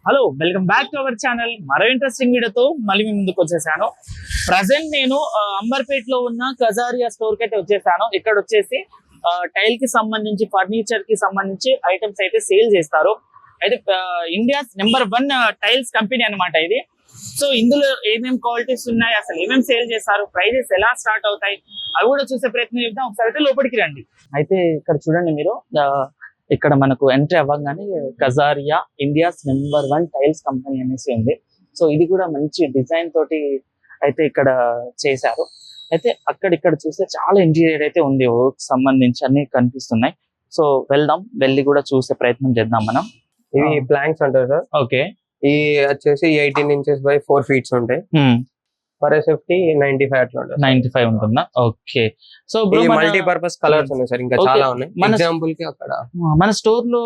Hello, welcome back to our channel. మరో interesting వీడియోతో మళ్ళీ మీ ముందుకు వచ్చేసాను. ప్రజెంట్ నేను అంబర్పేట్ లో ఉన్న కజారియా స్టోర్ కి అయితే వచ్చేసాను. ఇక్కడ వచ్చేసి టైల్ కి సంబంధించి, ఫర్నిచర్ కి సంబంధించి ఐటమ్స్ అయితే సేల్ చేస్తారు. అయితే ఇండియా నెంబర్ 1 టైల్స్ కంపెనీ అన్నమాట ఇది. సో ఇందులో ఏమేమి క్వాలిటీస్ ఉన్నాయి, అసలు ఏమేమి సేల్ చేస్తారు, ప్రైజెస్ ఎలా స్టార్ట్ అవుతాయి, అవి కూడా చూసే ప్రయత్నం చేద్దాం. ఒకసారి అయితే లోపలికి రండి. అయితే ఇక్కడ చూడండి మీరు, ఇక్కడ మనకు ఎంట్రీ అవ్వగానే Kajaria India's number 1 tiles company అనేసి ఉంది. సో ఇది కూడా మంచి డిజైన్ తోటి అయితే ఇక్కడ చేశారు. అయితే ఇక్కడ చూస్తే చాలా ఇంటీరియర్ అయితే ఉంది, వర్క్ సంబంధించి అన్ని కనిపిస్తున్నాయి. సో వెళ్ళి కూడా చూసే ప్రయత్నం చేద్దాం మనం. ఇవి ప్లాంక్స్ అంటారు సార్. ఓకే, ఈ వచ్చేసి 18 ఇంచెస్ బై 4 ఫీట్స్ ఉంటాయి. ఫర్ సేఫ్టీ 95 అట్లా ఉంటుంది. 95 ఉంటుందా? ఓకే. సో మల్టీపర్పస్ కలర్స్ ఉన్నాయి సార్, ఇంకా చాలా ఉన్నాయి. ఎగ్జాంపుల్ కి అక్కడ మన స్టోర్ లో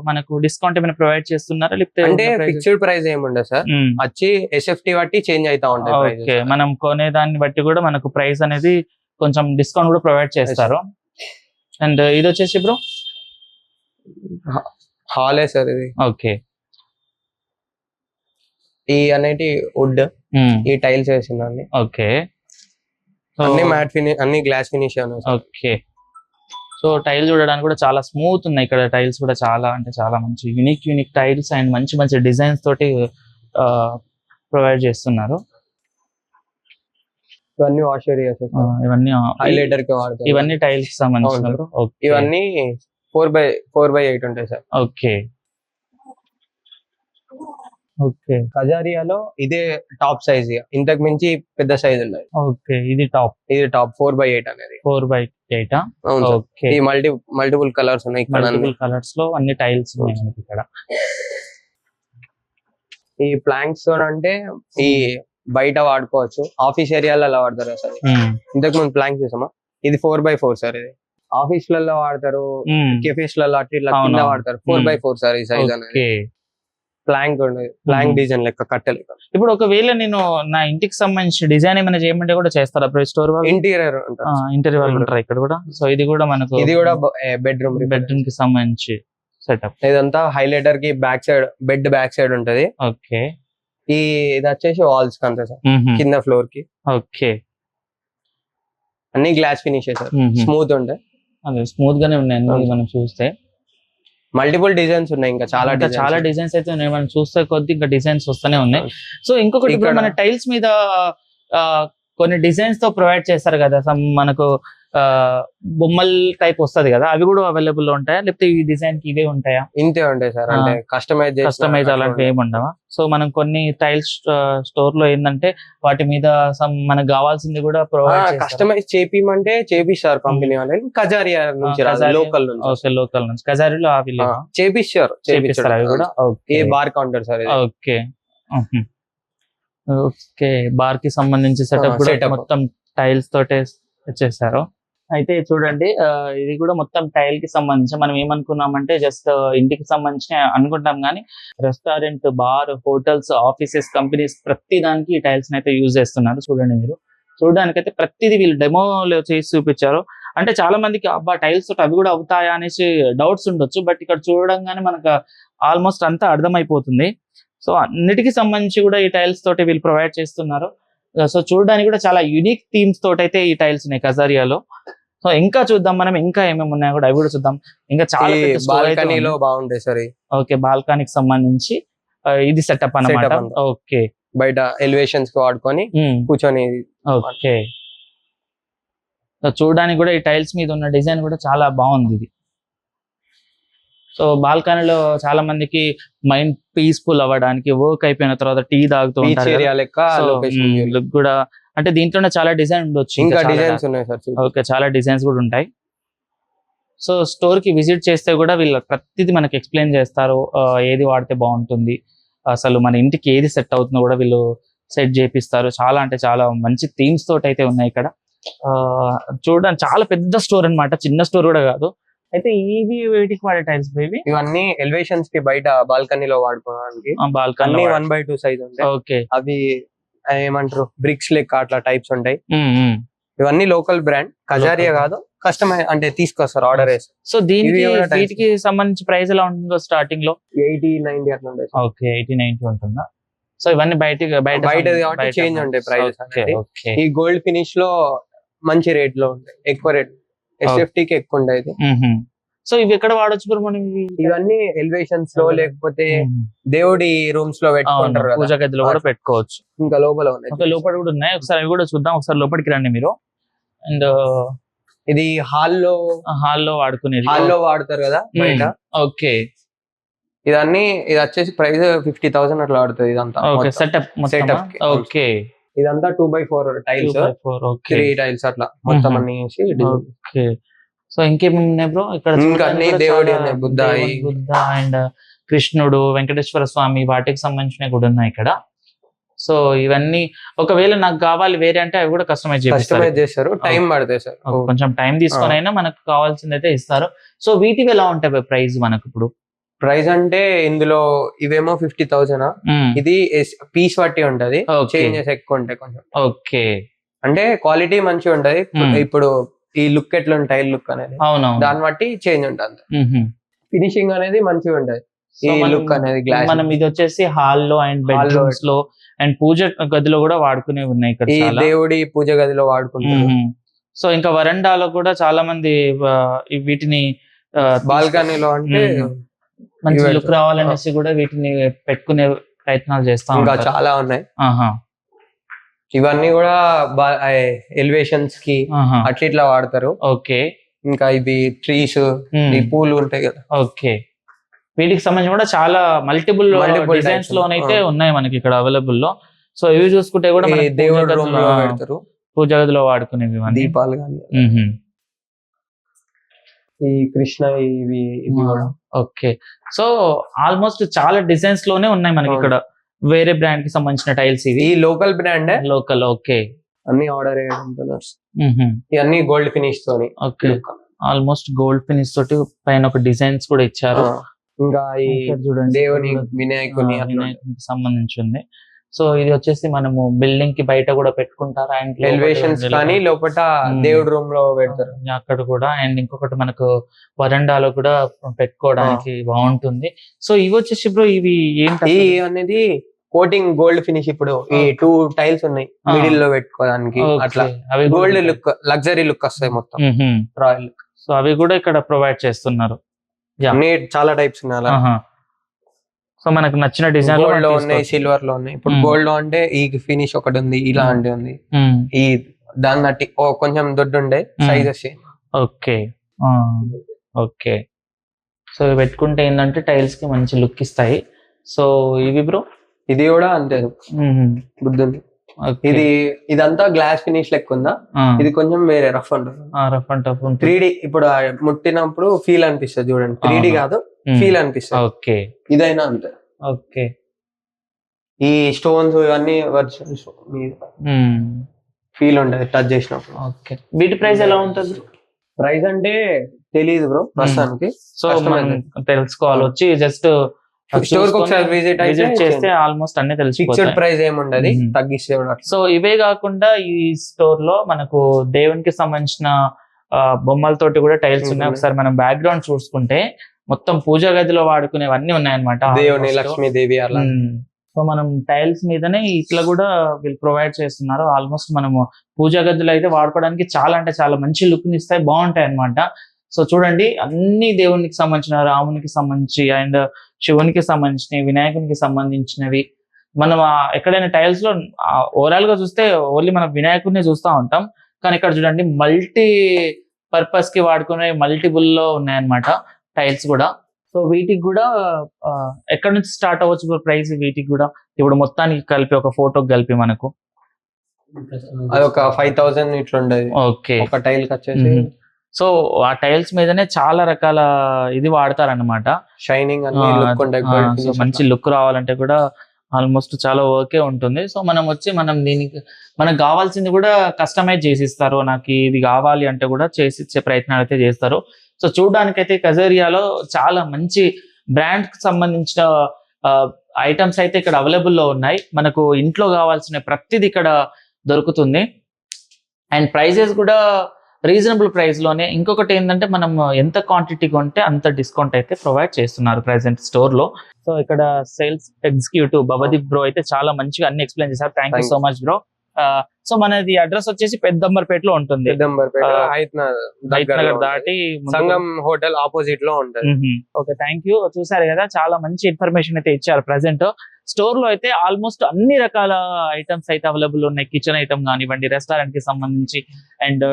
మనకు డిస్కౌంట్ ఏమైనా ప్రొవైడ్ చేస్తున్నారా, లేకపోతే అంటే ఫిక్స్డ్ ప్రైస్ ఏముండదు సార్, వచ్చి ఎస్ఎఫ్టీ బట్టి చేంజ్ అవుతా ఉంటాయి. ఓకే, మనం కొనే దాన్ని బట్టి కూడా మనకు ప్రైస్ అనేది కొంచెం డిస్కౌంట్ కూడా ప్రొవైడ్ చేస్తారు. అండ్ ఇది వచ్చేసి బ్రో హాలే సార్ ఇది. ఓకే, ఈ అనేది వుడ్, ఈ టైల్స్ వేసిందండి. ఓకే, అన్ని మ్యాట్ ఫినిష్, అన్ని glass finish. Okay, so tile చూడడానికి కూడా చాలా స్మూత్ ఉన్నాయి. ఇక్కడ టైల్స్ కూడా చాలా అంటే చాలా మంచి యూనిక్ టైల్స్ అండ్ మంచి డిజైన్స్ తోటి ప్రొవైడ్ చేస్తున్నారు. ఇవన్నీ వాష్ ఏరియాస్, ఇవన్నీ హైలైటర్ కి వాడతారు. ఇవన్నీ టైల్స్ కి సంబంధించిన. ఇవన్నీ 4x8 ఉంటాయి సార్. Okay, okay. కజారియాలో ఇదే టాప్ సైజ్, ఇంతకు మించి పెద్ద సైజ్ ఉన్నాయి. ఓకే, ఇది టాప్ 4x8 అనేది. 4x8. ఓకే, ఈ మల్టిపుల్ కలర్స్ ఉన్నాయి. మల్టిపుల్ కలర్స్ లో అన్ని టైల్స్ ఉన్నాయి మనకి ఇక్కడ. ఈ ప్లాంక్స్ అంటే ఈ బయట వాడుకోవచ్చు, ఆఫీస్ ఏరియాలో అలా వాడతారు సార్. ఇంతకు ముందు ప్లాంక్ చూసామా, ఇది 4x4 సార్. ఇది ఆఫీస్ లలో వాడతారు, కెఫేస్ లలో అట్లా కింద వాడతారు. 4x4 సార్ ఈ సైజ్ అనేది. ప్లాంక్ డిజైన్ లెక్క, కట్ట లెక్క. ఇప్పుడు ఒకవేళ నేను నా ఇంటికి సంబంధించి డిజైన్ ఏమైనా చేయమంటే కూడా చేస్తారా స్టోర్ వాళ్ళు? ఇంటీరియర్ వాళ్ళు ఉంటారు ఇక్కడ కూడా. సో ఇది కూడా మనకు, ఇది కూడా బెడ్రూమ్ కి సంబంధించి సెటప్. ఇదంతా హైలైటర్ కి back side, bed back side ఉంటది. ఓకే, ఇది వచ్చేసి వాల్స్ కి అంతే సార్, కింద ఫ్లోర్ కి. ఓకే, అన్ని గ్లాస్ ఫినిష్ సార్, స్మూత్ ఉంటాయి. అదే స్మూత్ గానే ఉన్నాయి మనం చూస్తే. మల్టిపుల్ డిజైన్స్ ఉన్నాయి, ఇంకా చాలా డిజైన్స్ అయితే ఉన్నాయి. మనం చూస్తే కొద్ది ఇంకా డిజైన్స్ వస్తూనే ఉన్నాయి. సో ఇంకొకటి, ఇప్పుడు మన టైల్స్ మీద కొన్ని డిజైన్స్ తో ప్రొవైడ్ చేస్తారు కదా, మనకు బొమ్మల్ టైప్ వస్తది కదా, అవి కూడా అవైలబుల్ ఉంటాయా, లేకపోతే ఈ డిజైన్ కి ఇవే ఉంటాయా? ఇంతే ఉంటాయి సార్, అంటే కస్టమైజ్ అలాంటివి ఏమి ఉండవా? సో మనం కొన్ని టైల్స్ స్టోర్ లో ఏంటంటే వాటి మీద మనకు కావాల్సింది కూడా ప్రొవైడ్ కస్టమైజ్ చేపిమంటే చేపిస్తారు కంపెనీ వాళ్ళు. కజారియా నుంచి, లోకల్ నుంచి కజారియాలో అవి చేపిస్తారు అవి కూడా. A bar counter sir. Okay, okay, bar కి సంబంధించి సెటప్ కూడా మొత్తం టైల్స్ తోటే వచ్చేసారు. అయితే చూడండి, ఇది కూడా మొత్తం టైల్ కి సంబంధించి. మనం ఏమనుకున్నామంటే జస్ట్ ఇంటికి సంబంధించిన అనుకుంటాం, కానీ restaurant, bar, hotels, offices, companies ప్రతి దానికి ఈ టైల్స్ అయితే యూజ్ చేస్తున్నారు. చూడండి మీరు, చూడడానికైతే ప్రతిదీ వీళ్ళు డెమోలో చేసి చూపించారు. అంటే చాలా మందికి అబ్బా టైల్స్ తోటి అవి కూడా అవుతాయా అనేసి డౌట్స్ ఉండొచ్చు, బట్ ఇక్కడ చూడగానే మనకు ఆల్మోస్ట్ అంతా అర్థమైపోతుంది. సో అన్నిటికీ సంబంధించి కూడా ఈ టైల్స్ తోటి వీళ్ళు ప్రొవైడ్ చేస్తున్నారు. సో చూడడానికి కూడా చాలా యూనిక్ థీమ్స్ తోటి అయితే ఈ టైల్స్ ఉన్నాయి కజారియాలో. సో ఇంకా చూద్దాం మనం, ఇంకా ఏమేమి ఉన్నాయో కూడా అవి కూడా చూద్దాం. ఇంకా చాలా బాల్కనీలో బాగుంటాయి సార్. ఓకే, బాల్కనీకి సంబంధించి ఇది సెటప్ అన్నమాట. ఓకే, బయట ఎలివేషన్స్ కి వాడుకొని కూర్చొని. ఓకే, చూడడానికి కూడా ఈ టైల్స్ మీద ఉన్న డిజైన్ కూడా చాలా బాగుంది ఇది. సో బాల్కనీలో చాలా మందికి మైండ్ పీస్ఫుల్ అవ్వడానికి, వర్క్ అయిపోయిన తర్వాత టీ తాగుతూ ఉంటారు కూడా. అంటే దీంట్లోనే చాలా డిజైన్ ఉండొచ్చు, ఇంకా డిజైన్స్ ఉన్నాయి సార్. ఓకే, చాలా డిజైన్స్ కూడా ఉంటాయి. సో స్టోర్ కి విజిట్ చేస్తే కూడా వీళ్ళు ప్రతిదీ మనకి ఎక్స్ప్లెయిన్ చేస్తారు, ఏది వాడితే బాగుంటుంది, అసలు మన ఇంటికి ఏది సెట్ అవుతుందో కూడా వీళ్ళు సెట్ చేపిస్తారు. చాలా అంటే చాలా మంచి థీమ్స్ తోటి అయితే ఉన్నాయి ఇక్కడ. చూడడానికి చాలా పెద్ద స్టోర్ అన్నమాట, చిన్న స్టోర్ కూడా కాదు. అయితే ఇవి వీటికి వాడే టైల్స్ బేబీ, ఇవన్నీ ఎలివేషన్స్ కి బయట బాల్కనీలో వాడుకోవడానికి. బాల్కనీ 1x2 సైజ్ ఉంటాయి. ఓకే, అవి ఏమంటారు బ్రిక్స్ లెక్క అట్లా టైప్స్ ఉంటాయి. ఇవన్నీ లోకల్ బ్రాండ్, కజారియా కాదు, కస్టమైజ్ అంటే తీసుకొస్తారు ఆర్డర్ వేసి. సో దీనికి ఇవి కూడా types. వీటికి సంబంధించి ప్రైస్ ఎలా ఉంటుందో స్టార్టింగ్ లో? 80-90 అట్లా ఉంటాయి. ఓకే, 80-90 ఉంటుందా? సో ఇవన్నీ బయటది కాబట్టి చేంజ్ ఉంటాయి ప్రైజెస్ అనేది. ఈ గోల్డ్ ఫినిష్ లో మంచి రేట్ లో ఉంటాయి, ఎక్కువ రేట్. SFT కి ఎక్కువ ఉంటాయి ఇది. సో ఇవి ఎక్కడ వాడొచ్చు బ్రో మనం? ఇవన్నీ ఎలివేషన్స్ లో లేకపోతే దేవుడి రూమ్స్ లో పెట్టుకుంటారు కదా, పూజ గదిలో కూడా పెట్టుకోవచ్చు. ఇంకా లోపల ఉన్నాయి. ఓకే, లోపల కూడా ఉన్నాయి. ఒకసారి అవి కూడా చూద్దాం. ఒకసారి లోపలికి రండి మీరు. అండ్ ఇది హాల్లో వాడుకునేది, హాల్లో వాడతారు కదా బయట. ఓకే, ఇది వచ్చేసి ప్రైస్ 50,000 అట్లా ఆడుతుంది ఇదంతా. Okay, setup. ఓకే, ఇదంతా 2x4 టైల్స్, 3 టైల్స్ అట్లా మొత్తం అన్ని వేసి. ఓకే, సో ఇంకేమేమి ఉన్నాయి బ్రో ఇక్కడ? ఇంకా అన్ని దేవుడి ఉన్నాయి, బుద్ధ అండ్ కృష్ణుడు, వెంకటేశ్వర స్వామి, వాటికి సంబంధించినవి కూడా ఉన్నాయి ఇక్కడ. సో ఇవన్నీ ఒకవేళ నాకు కావాలి వేరే అంటే అవి కూడా కస్టమైజ్ చేస్తారు, టైం పడుతుంది సార్. కొంచెం టైం తీసుకొని అయినా మనకు కావాల్సింది అయితే ఇస్తారు. సో వీటివి ఎలా ఉంటాయి ప్రైస్ మనకు ఇప్పుడు? ప్రైస్ అంటే ఇందులో ఇవేమో 50,000, ఇది పీస్ బట్టి ఉంటది, చేంజెస్ ఎక్కువ ఉంటాయి కొంచెం. ఓకే, అంటే క్వాలిటీ మంచిగా ఉంటది. ఇప్పుడు ఈ లుక్ ఎట్లా టైల్ లుక్ అనేది దాన్ని బట్టి చేంజ్ ఉంటుంది. ఫినిషింగ్ అనేది మంచిగా ఉంటది. ఈ లుక్ అనేది గ్లాస్. మనం ఇది వచ్చేసి హాల్లో అండ్ బెడ్రూమ్స్ లో అండ్ పూజ గదిలో కూడా వాడుకునే ఉన్నాయి ఇక్కడ. ఈ దేవుడి పూజ గదిలో వాడుకుంటారు. సో ఇంకా వరండాలో కూడా చాలా మంది వీటిని బాల్కనీలో అంటే మంచి లుక్ రావాలనేసి కూడా వీటిని పెట్టుకునే ప్రయత్నాలు చేస్తాం. ఇంకా చాలా ఉన్నాయి. ఇవన్నీ కూడా ఎలివేషన్స్ కి అట్లా ఇట్లా వాడతారు. ఓకే, ఇంకా ఇవి ట్రీస్, ఈ పూలు ఉంటాయి కదా. ఓకే, వీటికి సంబంధించి కూడా చాలా మల్టిపుల్ డిజైన్స్ లోనైతే ఉన్నాయి మనకి ఇక్కడ అవైలబుల్ లో. సో ఇవి చూసుకుంటే కూడా దేవుడి రూమ్ లో పెడతారు, పూజ గదిలో వాడుకునేవి, దీపాలు కానీ, ఈ కృష్ణ ఇవి కూడా. ఓకే, సో ఆల్మోస్ట్ చాలా డిజైన్స్ లోనే ఉన్నాయి మనకి ఇక్కడ. వేరే బ్రాండ్ కి సంబంధించిన టైల్స్ ఇవి, లోకల్ బ్రాండ్. లోకల్. ఓకే, అన్ని ఆర్డర్ ఇవన్నీ గోల్డ్ ఫినిష్ తోని. ఓకే, ఆల్మోస్ట్ గోల్డ్ ఫినిష్ తోటి పైన ఒక డిజైన్స్ కూడా ఇచ్చారు. ఇంకా ఈ చూడండి దేవుని వినాయకుని సంబంధించింది. సో ఇది వచ్చేసి మనము బిల్డింగ్ కి బయట కూడా పెట్టుకుంటారు, అండ్ ఎలివేషన్స్ కానీ లోపల దేవుడి రూమ్ లో పెడతారు అక్కడ కూడా. అండ్ ఇంకొకటి మనకు వరండాలో కూడా పెట్టుకోవడానికి బాగుంటుంది. సో ఇవి వచ్చేసి బ్రో ఇవి ఏంటి అనేది కోటింగ్ గోల్డ్ ఫినిష్. ఇప్పుడు ఈ 2 టైల్స్ ఉన్నాయి మిడిల్ లో పెట్టుకోవడానికి, అట్లా అవి గోల్డ్ లుక్, లగ్జరీ లుక్ వస్తాయి మొత్తం, రాయల్ లుక్. సో అవి కూడా ఇక్కడ ప్రొవైడ్ చేస్తున్నారు. చాలా టైప్స్ ఉన్నాయి. సో మనకు నచ్చిన డిజైన్ గోల్డ్ లో ఉన్నాయి, సిల్వర్ లో ఉన్నాయి. ఇప్పుడు గోల్డ్ లో అంటే ఈ ఫినిష్ ఒకటి ఉంది, ఇలాంటి ఉంది. ఈ దాన్ని బట్టి కొంచెం దొడ్డు ఉండే సైజెస్. ఓకే, ఓకే, సో పెట్టుకుంటే ఏంటంటే టైల్స్ కి మంచి లుక్ ఇస్తాయి. సో ఇవి బ్రో ఇది కూడా అంతే బుద్ధుంది. ఇదంతా గ్లాస్ ఫినిష్ లెక్క ఉందా, ఇది కొంచెం వేరే రఫ్ ఉంటుంది. 3D ఇప్పుడు ముట్టినప్పుడు ఫీల్ అనిపిస్తుంది చూడండి. 3D కాదు, ఫీల్ అనిపిస్తుంది. ఓకే, ఇదైనా అంతే. ఓకే, ఈ స్టోన్స్ ఇవన్నీ వర్షన్స్ ఫీల్ ఉంటుంది టచ్ చేసినప్పుడు. ఓకే, వీటి ప్రైస్ ఎలా ఉంటుంది? ప్రైస్ అంటే తెలియదు బ్రో ప్రస్తుతానికి. సో మనం తెలుసుకోవాలి, వచ్చి జస్ట్ స్టోర్ కి ఒకసారి విజిట్ చేస్తే ఆల్మోస్ట్ అన్ని తెలిసిపోతాయి. ఫిక్స్డ్ ప్రైస్ ఏముండదు, తగ్గిస్తే. సో ఇవే కాకుండా ఈ స్టోర్ లో మనకు దేవునికి సంబంధించిన బొమ్మలతోటి కూడా టైల్స్ ఉన్నాయి. ఒకసారి మనం బ్యాక్గ్రౌండ్ చూసుకుంటే మొత్తం పూజా గదిలో వాడుకునేవన్నీ ఉన్నాయన్నమాట. దేవుని లక్ష్మీదేవి అలా. సో మనం టైల్స్ మీదనే ఇట్లా కూడా వీళ్ళు ప్రొవైడ్ చేస్తున్నారు. ఆల్మోస్ట్ మనము పూజా గదిలో అయితే వాడుకోవడానికి చాలా అంటే చాలా మంచి లుక్ ని ఇస్తాయి, బాగుంటాయి అన్నమాట. సో చూడండి, అన్ని దేవునికి సంబంధించిన, రామునికి సంబంధించి అండ్ శివునికి సంబంధించినవి, వినాయకునికి సంబంధించినవి. మనం ఎక్కడైనా టైల్స్ లో ఓవరాల్ గా చూస్తే ఓన్లీ మనం వినాయకుడిని చూస్తూ ఉంటాం, కానీ ఇక్కడ చూడండి మల్టీ పర్పస్ కి వాడుకునే మల్టిపుల్ లో ఉన్నాయన్నమాట టైల్స్ కూడా. సో వీటికి కూడా ఎక్కడ నుంచి స్టార్ట్ అవ్వచ్చు ప్రైస్? వీటికి కూడా ఇప్పుడు మొత్తానికి కలిపి ఒక ఫోటోకి కలిపి మనకు అదొక 5,000 ఇట్లా ఉండదు. ఓకే, ఒక టైల్ వచ్చేసి. సో ఆ టైల్స్ మీదనే చాలా రకాల ఇది వాడతారనమాట. షైనింగ్ మంచి లుక్ రావాలంటే కూడా ఆల్మోస్ట్ చాలా ఓకే ఉంటుంది. సో మనం వచ్చి దీనికి మనకు కావాల్సింది కూడా కస్టమైజ్ చేసి ఇస్తారు. నాకు ఇది కావాలి అంటే కూడా చేసి ఇచ్చే ప్రయత్నాలు అయితే చేస్తారు. సో చూడడానికైతే కజారియాలో చాలా మంచి బ్రాండ్ కి సంబంధించిన ఐటమ్స్ అయితే ఇక్కడ అవైలబుల్ లో ఉన్నాయి. మనకు ఇంట్లో కావాల్సిన ప్రతిదీ ఇక్కడ దొరుకుతుంది. అండ్ ప్రైజెస్ కూడా రీజనబుల్ ప్రైస్ లోనే. ఇంకొకటి ఏంటంటే మనం ఎంత క్వాంటిటీ కొంటే అంత డిస్కౌంట్ అయితే ప్రొవైడ్ చేస్తున్నారు ప్రెసెంట్ స్టోర్ లో. సో ఇక్కడ సేల్స్ ఎగ్జిక్యూటివ్ భవదీప్ బ్రో అయితే చాలా మంచిగా అన్ని ఎక్స్ప్లెయిన్ చేశారు. Thank you so much bro. So మనది అడ్రస్ వచ్చేసి పెద్దంబర్పేటలో ఉంటుంది, నగర్ దాటి సంగం హోటల్ ఆపోజిట్ లో ఉంటుంది. Okay, thank you. చూసారు కదా, చాలా మంచి ఇన్ఫర్మేషన్ అయితే ఇచ్చారు. ప్రెసెంట్ స్టోర్ లో అయితే ఆల్మోస్ట్ అన్ని రకాల ఐటమ్స్ అయితే అవైలబుల్ ఉన్నాయి. కిచెన్ ఐటమ్ కానివ్వండి, రెస్టారెంట్ కి సంబంధించి అండ్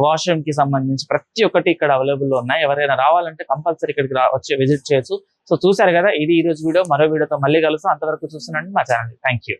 వాష్రూమ్ కి సంబంధించి ప్రతి ఒక్కటి ఇక్కడ అవైలబుల్ ఉన్నాయి. ఎవరైనా రావాలంటే కంపల్సరీ ఇక్కడికి వచ్చి విజిట్ చేయొచ్చు. సో చూసారు కదా, ఇది ఈ రోజు వీడియో. మరో వీడియోతో మళ్ళీ కలుస్తాం. అంతవరకు చూస్తున్నాండి మా ఛానల్. Thank you.